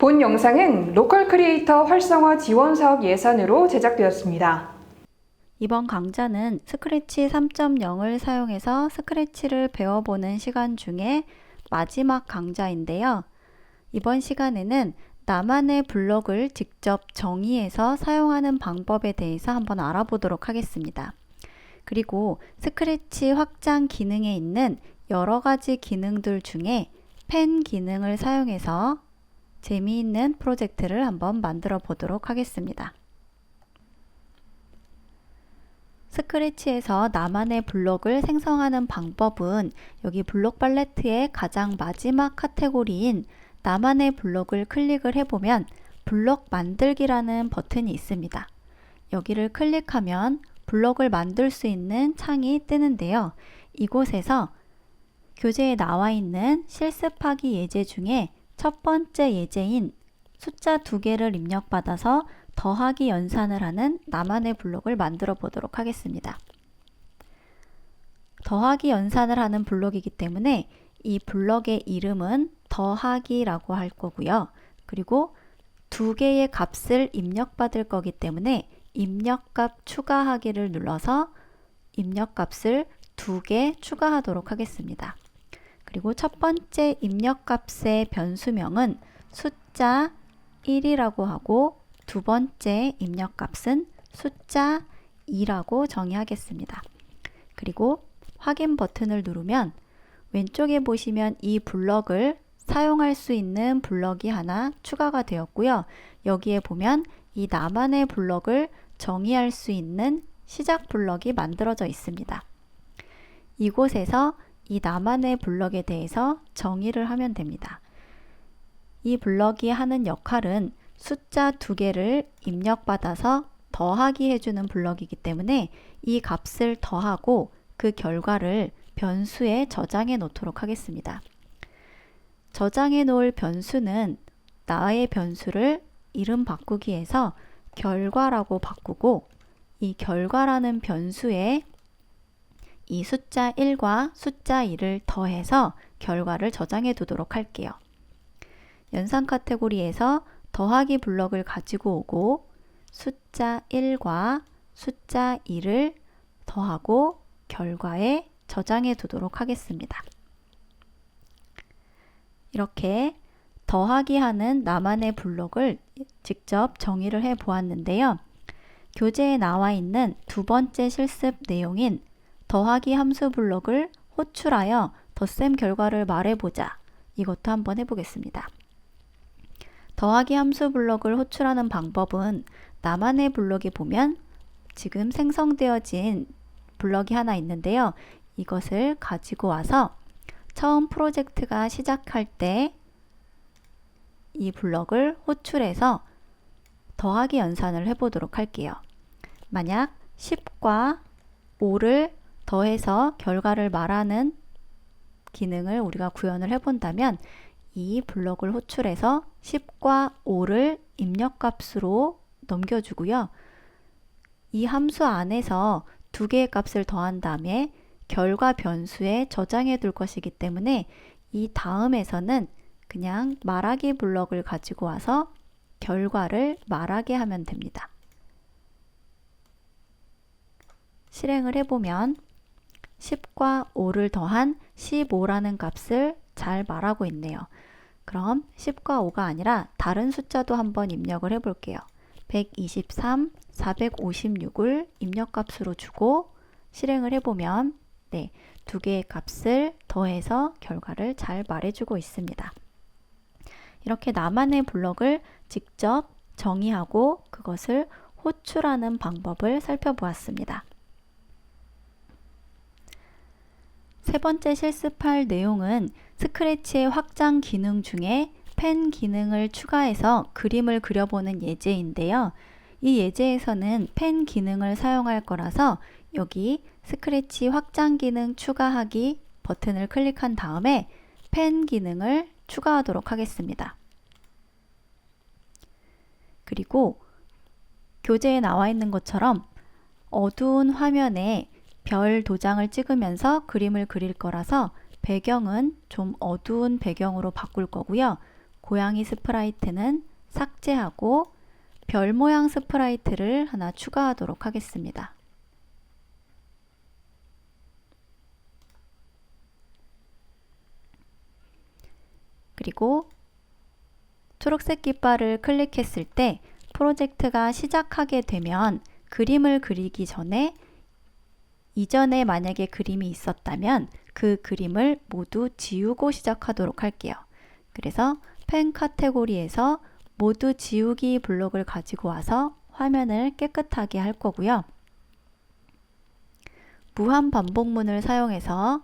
본 영상은 로컬 크리에이터 활성화 지원 사업 예산으로 제작되었습니다. 이번 강좌는 스크래치 3.0을 사용해서 스크래치를 배워보는 시간 중에 마지막 강좌인데요. 이번 시간에는 나만의 블록을 직접 정의해서 사용하는 방법에 대해서 한번 알아보도록 하겠습니다. 그리고 스크래치 확장 기능에 있는 여러 가지 기능들 중에 펜 기능을 사용해서 재미있는 프로젝트를 한번 만들어 보도록 하겠습니다. 스크래치에서 나만의 블록을 생성하는 방법은 여기 블록 팔레트의 가장 마지막 카테고리인 나만의 블록을 클릭을 해보면 블록 만들기라는 버튼이 있습니다. 여기를 클릭하면 블록을 만들 수 있는 창이 뜨는데요. 이곳에서 교재에 나와 있는 실습하기 예제 중에 첫 번째 예제인 숫자 2개를 입력받아서 더하기 연산을 하는 나만의 블록을 만들어 보도록 하겠습니다. 더하기 연산을 하는 블록이기 때문에 이 블록의 이름은 더하기라고 할 거고요. 그리고 2개의 값을 입력받을 거기 때문에 입력값 추가하기를 눌러서 입력값을 2개 추가하도록 하겠습니다. 그리고 첫 번째 입력값의 변수명은 숫자 1이라고 하고 두 번째 입력값은 숫자 2라고 정의하겠습니다. 그리고 확인 버튼을 누르면 왼쪽에 보시면 이 블럭을 사용할 수 있는 블럭이 하나 추가가 되었고요. 여기에 보면 이 나만의 블럭을 정의할 수 있는 시작 블럭이 만들어져 있습니다. 이곳에서 이 나만의 블럭에 대해서 정의를 하면 됩니다. 이 블럭이 하는 역할은 숫자 2개를 입력받아서 더하기 해주는 블럭이기 때문에 이 값을 더하고 그 결과를 변수에 저장해 놓도록 하겠습니다. 저장해 놓을 변수는 나의 변수를 이름 바꾸기에서 결과라고 바꾸고 이 결과라는 변수에 이 숫자 1과 숫자 2를 더해서 결과를 저장해 두도록 할게요. 연산 카테고리에서 더하기 블럭을 가지고 오고 숫자 1과 숫자 2를 더하고 결과에 저장해 두도록 하겠습니다. 이렇게 더하기 하는 나만의 블록을 직접 정의를 해 보았는데요. 교재에 나와 있는 두 번째 실습 내용인 더하기 함수 블록을 호출하여 덧셈 결과를 말해보자. 이것도 한번 해보겠습니다. 더하기 함수 블록을 호출하는 방법은 나만의 블록에 보면 지금 생성되어진 블록이 하나 있는데요. 이것을 가지고 와서 처음 프로젝트가 시작할 때 이 블록을 호출해서 더하기 연산을 해보도록 할게요. 만약 10과 5를 더해서 결과를 말하는 기능을 우리가 구현을 해본다면 이 블록을 호출해서 10과 5를 입력값으로 넘겨주고요. 이 함수 안에서 2개의 값을 더한 다음에 결과 변수에 저장해 둘 것이기 때문에 이 다음에서는 그냥 말하기 블록을 가지고 와서 결과를 말하게 하면 됩니다. 실행을 해보면 10과 5를 더한 15라는 값을 잘 말하고 있네요. 그럼 10과 5가 아니라 다른 숫자도 한번 입력을 해볼게요. 123, 456을 입력값으로 주고 실행을 해보면 2개의 값을 더해서 결과를 잘 말해주고 있습니다. 이렇게 나만의 블록을 직접 정의하고 그것을 호출하는 방법을 살펴보았습니다. 세 번째 실습할 내용은 스크래치의 확장 기능 중에 펜 기능을 추가해서 그림을 그려보는 예제인데요. 이 예제에서는 펜 기능을 사용할 거라서 여기 스크래치 확장 기능 추가하기 버튼을 클릭한 다음에 펜 기능을 추가하도록 하겠습니다. 그리고 교재에 나와 있는 것처럼 어두운 화면에 별 도장을 찍으면서 그림을 그릴 거라서 배경은 좀 어두운 배경으로 바꿀 거고요. 고양이 스프라이트는 삭제하고 별 모양 스프라이트를 하나 추가하도록 하겠습니다. 그리고 초록색 깃발을 클릭했을 때 프로젝트가 시작하게 되면 그림을 그리기 전에 이전에 만약에 그림이 있었다면 그 그림을 모두 지우고 시작하도록 할게요. 그래서 펜 카테고리에서 모두 지우기 블록을 가지고 와서 화면을 깨끗하게 할 거고요. 무한 반복문을 사용해서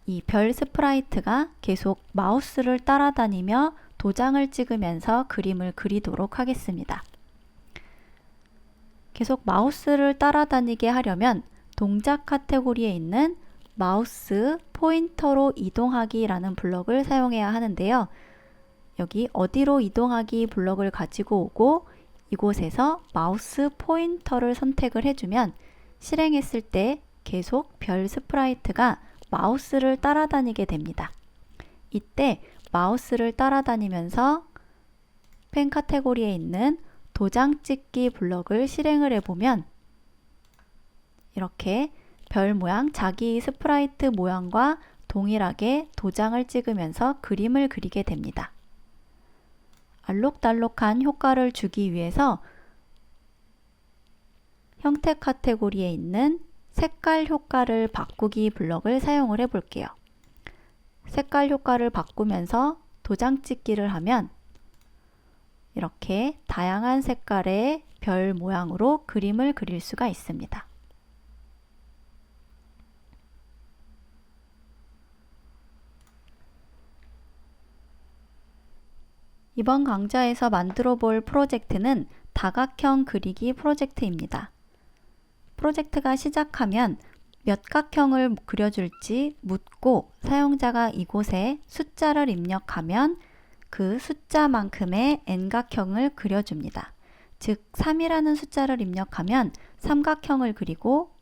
이 별 스프라이트가 계속 마우스를 따라다니며 도장을 찍으면서 그림을 그리도록 하겠습니다. 계속 마우스를 따라다니게 하려면 동작 카테고리에 있는 마우스 포인터로 이동하기 라는 블럭을 사용해야 하는데요. 여기 어디로 이동하기 블럭을 가지고 오고 이곳에서 마우스 포인터를 선택을 해주면 실행했을 때 계속 별 스프라이트가 마우스를 따라다니게 됩니다. 이때 마우스를 따라다니면서 펜 카테고리에 있는 도장 찍기 블럭을 실행을 해보면 이렇게 별 모양, 자기 스프라이트 모양과 동일하게 도장을 찍으면서 그림을 그리게 됩니다. 알록달록한 효과를 주기 위해서 형태 카테고리에 있는 색깔 효과를 바꾸기 블럭을 사용을 해 볼게요. 색깔 효과를 바꾸면서 도장 찍기를 하면 이렇게 다양한 색깔의 별 모양으로 그림을 그릴 수가 있습니다. 이번 강좌에서 만들어 볼 프로젝트는 다각형 그리기 프로젝트입니다. 프로젝트가 시작하면 몇 각형을 그려줄지 묻고 사용자가 이곳에 숫자를 입력하면 그 숫자만큼의 N각형을 그려줍니다. 즉 3이라는 숫자를 입력하면 삼각형을 그리고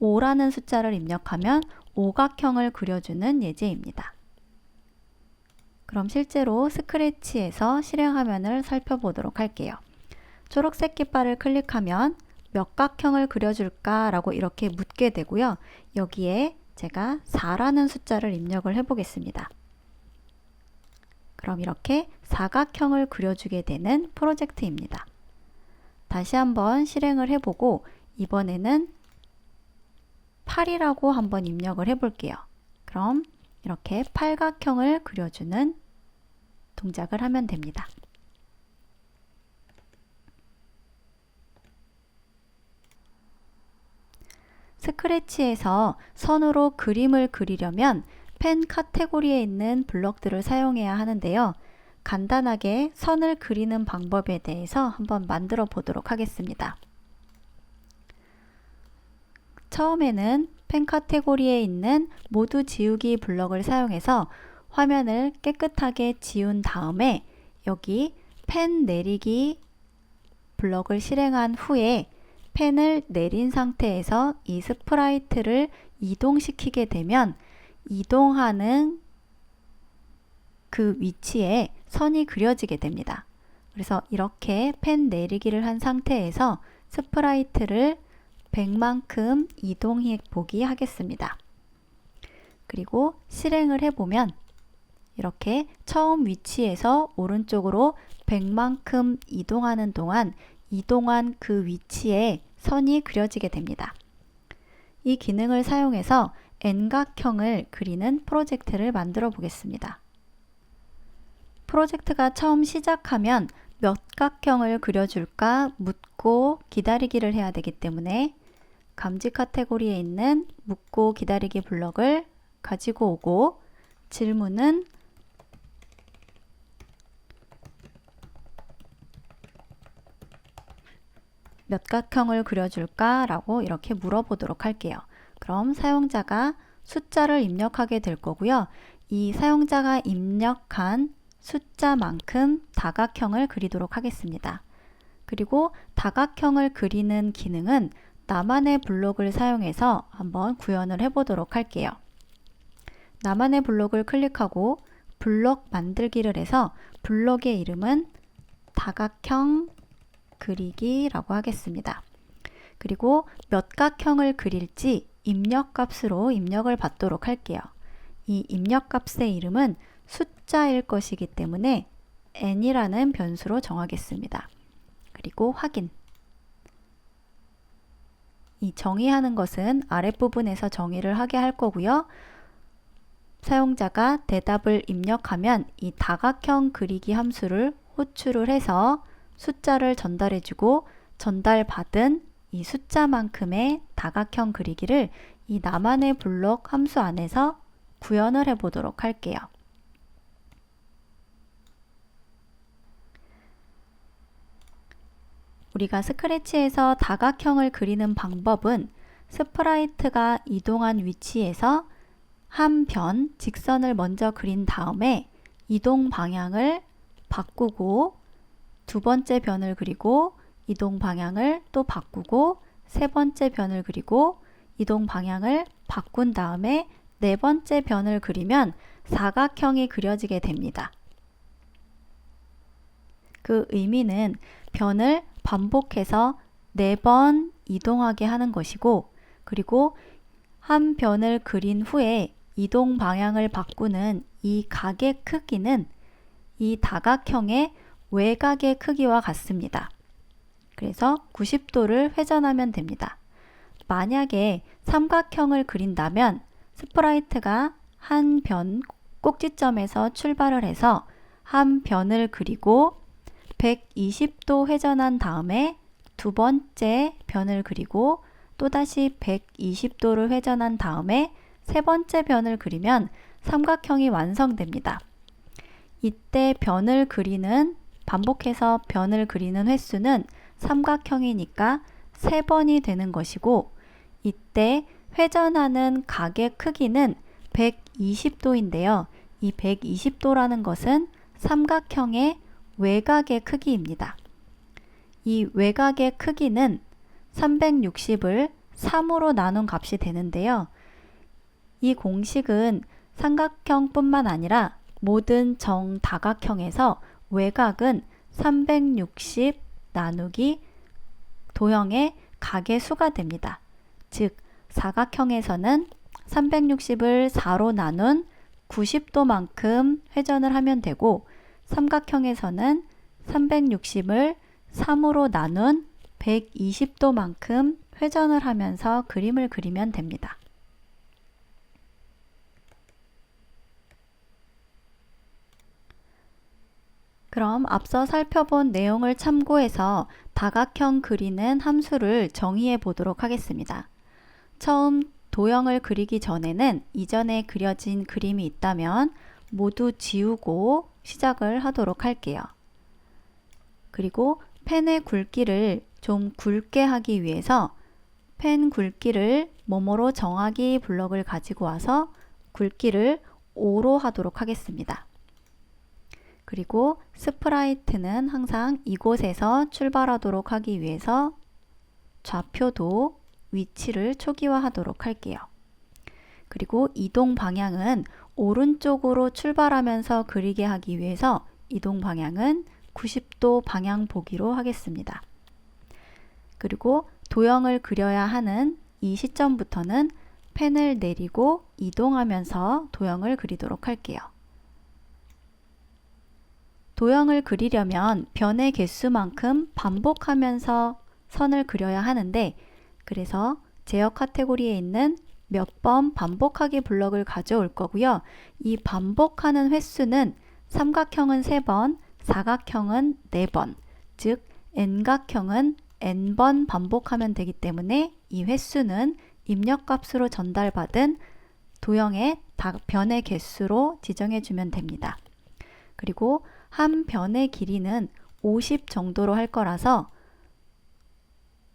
5라는 숫자를 입력하면 오각형을 그려주는 예제입니다. 그럼 실제로 스크래치에서 실행 화면을 살펴보도록 할게요. 초록색 깃발을 클릭하면 몇 각형을 그려줄까 라고 이렇게 묻게 되고요. 여기에 제가 4라는 숫자를 입력을 해 보겠습니다. 그럼 이렇게 사각형을 그려주게 되는 프로젝트입니다. 다시 한번 실행을 해보고 이번에는 8이라고 한번 입력을 해 볼게요. 그럼 이렇게 팔각형을 그려주는 동작을 하면 됩니다. 스크래치에서 선으로 그림을 그리려면 펜 카테고리에 있는 블럭들을 사용해야 하는데요. 간단하게 선을 그리는 방법에 대해서 한번 만들어 보도록 하겠습니다. 처음에는 펜 카테고리에 있는 모두 지우기 블럭을 사용해서 화면을 깨끗하게 지운 다음에 여기 펜 내리기 블럭을 실행한 후에 펜을 내린 상태에서 이 스프라이트를 이동시키게 되면 이동하는 그 위치에 선이 그려지게 됩니다. 그래서 이렇게 펜 내리기를 한 상태에서 스프라이트를 100만큼 이동해 보기 하겠습니다. 그리고 실행을 해보면 이렇게 처음 위치에서 오른쪽으로 100만큼 이동하는 동안 이동한 그 위치에 선이 그려지게 됩니다. 이 기능을 사용해서 N각형을 그리는 프로젝트를 만들어 보겠습니다. 프로젝트가 처음 시작하면 몇 각형을 그려줄까 묻고 기다리기를 해야 되기 때문에 감지 카테고리에 있는 묻고 기다리기 블럭을 가지고 오고 질문은 몇 각형을 그려줄까 라고 이렇게 물어보도록 할게요. 그럼 사용자가 숫자를 입력하게 될 거고요. 이 사용자가 입력한 숫자만큼 다각형을 그리도록 하겠습니다. 그리고 다각형을 그리는 기능은 나만의 블록을 사용해서 한번 구현을 해보도록 할게요. 나만의 블록을 클릭하고 블록 만들기를 해서 블록의 이름은 다각형 그리기라고 하겠습니다. 그리고 몇 각형을 그릴지 입력값으로 입력을 받도록 할게요. 이 입력값의 이름은 숫자일 것이기 때문에 n이라는 변수로 정하겠습니다. 그리고 확인. 이 정의하는 것은 아랫부분에서 정의를 하게 할 거고요. 사용자가 대답을 입력하면 이 다각형 그리기 함수를 호출을 해서 숫자를 전달해주고 전달받은 이 숫자만큼의 다각형 그리기를 이 나만의 블록 함수 안에서 구현을 해보도록 할게요. 우리가 스크래치에서 다각형을 그리는 방법은 스프라이트가 이동한 위치에서 한 변, 직선을 먼저 그린 다음에 이동 방향을 바꾸고 두 번째 변을 그리고 이동 방향을 또 바꾸고 세 번째 변을 그리고 이동 방향을 바꾼 다음에 네 번째 변을 그리면 사각형이 그려지게 됩니다. 그 의미는 변을 반복해서 4번 이동하게 하는 것이고, 그리고 한 변을 그린 후에 이동 방향을 바꾸는 이 각의 크기는 이 다각형의 외곽의 크기와 같습니다. 그래서 90도를 회전하면 됩니다. 만약에 삼각형을 그린다면 스프라이트가 한 변 꼭지점에서 출발을 해서 한 변을 그리고 120도 회전한 다음에 두 번째 변을 그리고 또다시 120도를 회전한 다음에 세 번째 변을 그리면 삼각형이 완성됩니다. 이때 반복해서 변을 그리는 횟수는 삼각형이니까 3번이 되는 것이고, 이때 회전하는 각의 크기는 120도인데요. 이 120도라는 것은 삼각형의 외곽의 크기입니다. 이 외곽의 크기는 360을 3으로 나눈 값이 되는데요. 이 공식은 삼각형뿐만 아니라 모든 정다각형에서 외곽은 360 나누기 도형의 각의 수가 됩니다. 즉, 사각형에서는 360을 4로 나눈 90도만큼 회전을 하면 되고, 삼각형에서는 360을 3으로 나눈 120도만큼 회전을 하면서 그림을 그리면 됩니다. 그럼 앞서 살펴본 내용을 참고해서 다각형 그리는 함수를 정의해 보도록 하겠습니다. 처음 도형을 그리기 전에는 이전에 그려진 그림이 있다면 모두 지우고 시작을 하도록 할게요. 그리고 펜의 굵기를 좀 굵게 하기 위해서 펜 굵기를 뭐뭐로 정하기 블럭을 가지고 와서 굵기를 5로 하도록 하겠습니다. 그리고 스프라이트는 항상 이곳에서 출발하도록 하기 위해서 좌표도 위치를 초기화하도록 할게요. 그리고 이동 방향은 오른쪽으로 출발하면서 그리게 하기 위해서 이동 방향은 90도 방향 보기로 하겠습니다. 그리고 도형을 그려야 하는 이 시점부터는 펜을 내리고 이동하면서 도형을 그리도록 할게요. 도형을 그리려면 변의 개수만큼 반복하면서 선을 그려야 하는데, 그래서 제어 카테고리에 있는 몇 번 반복하기 블럭을 가져올 거고요. 이 반복하는 횟수는 삼각형은 3번, 사각형은 4번, 즉 n각형은 n번 반복하면 되기 때문에 이 횟수는 입력값으로 전달받은 도형의 변의 개수로 지정해 주면 됩니다. 그리고 한 변의 길이는 50 정도로 할 거라서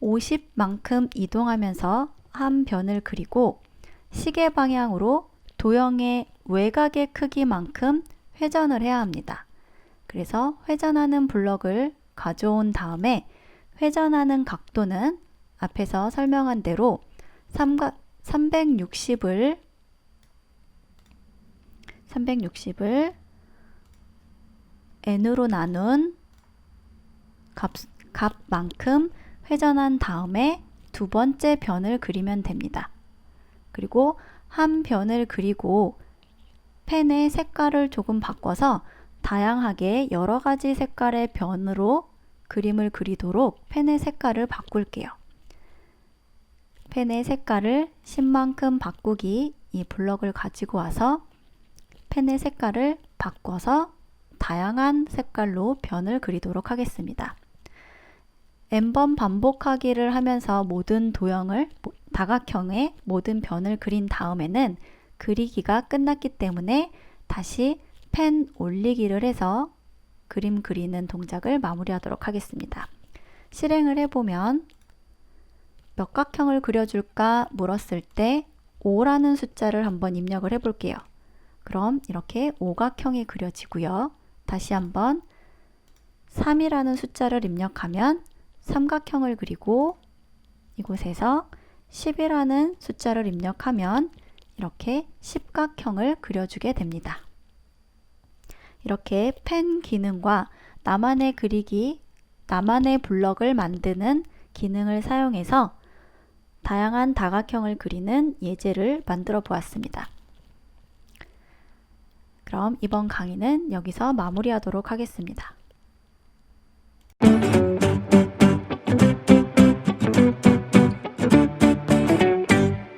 50만큼 이동하면서 한 변을 그리고 시계 방향으로 도형의 외곽의 크기만큼 회전을 해야 합니다. 그래서 회전하는 블럭을 가져온 다음에 회전하는 각도는 앞에서 설명한 대로 360을 360을 n으로 나눈 값만큼 회전한 다음에 두 번째 변을 그리면 됩니다. 그리고 한 변을 그리고 펜의 색깔을 조금 바꿔서 다양하게 여러 가지 색깔의 변으로 그림을 그리도록 펜의 색깔을 바꿀게요. 펜의 색깔을 10만큼 바꾸기, 이 블럭을 가지고 와서 펜의 색깔을 바꿔서 다양한 색깔로 변을 그리도록 하겠습니다. n번 반복하기를 하면서 모든 도형을, 다각형의 모든 변을 그린 다음에는 그리기가 끝났기 때문에 다시 펜 올리기를 해서 그림 그리는 동작을 마무리하도록 하겠습니다. 실행을 해보면 몇 각형을 그려줄까 물었을 때 5라는 숫자를 한번 입력을 해볼게요. 그럼 이렇게 오각형이 그려지고요. 다시 한번 3이라는 숫자를 입력하면 삼각형을 그리고 이곳에서 10이라는 숫자를 입력하면 이렇게 십각형을 그려주게 됩니다. 이렇게 펜 기능과 나만의 그리기, 나만의 블럭을 만드는 기능을 사용해서 다양한 다각형을 그리는 예제를 만들어 보았습니다. 그럼 이번 강의는 여기서 마무리하도록 하겠습니다.